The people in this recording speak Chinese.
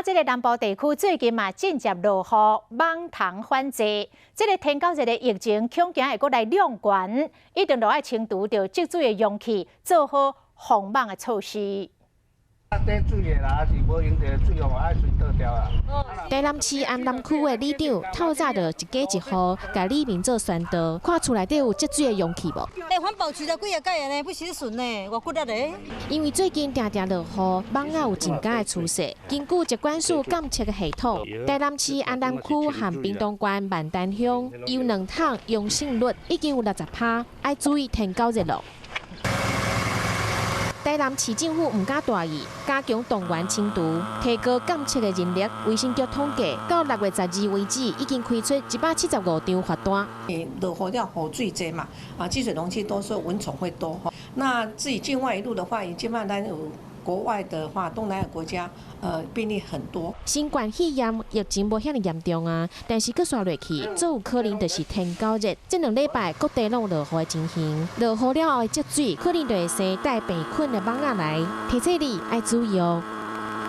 这个南部地区最近嘛进接落雨，网虫反济。这个天狗日的疫情恐惊会阁来量悬，一定要清除掉积水的容器，做好防网的措施。 底水的啦，是无用着水哦，爱水倒掉啦。台南市安南区的里长透早就一家一户，甲里面做宣导，看厝内底有积水的容器无？环保局的几个届呢，不时顺呢，我觉得咧。因为最近常常落雨，网仔有增加的趋势。根据疾管署监测的系统，台南市安南区和屏东县万丹乡有2桶阳性率已经有60%，要注意天狗热咯。 台南市政府唔敢大意，加强动员清除，提高监测的人力。卫生局统计，到6月12日为止，已经开出175张罚单。落雨了雨水多嘛，积水容器多，所以蚊虫会多。那自己境外一路的话，基本上有国外的话，东南亚国家病例很多。新冠肺炎疫情无遐尼严重啊，但是佮刷落去，最有可能就是天狗热。这2礼拜各地拢有落雨的情形，落雨了后的积水可能就会生带病菌的网仔来，提醒你爱注意哦。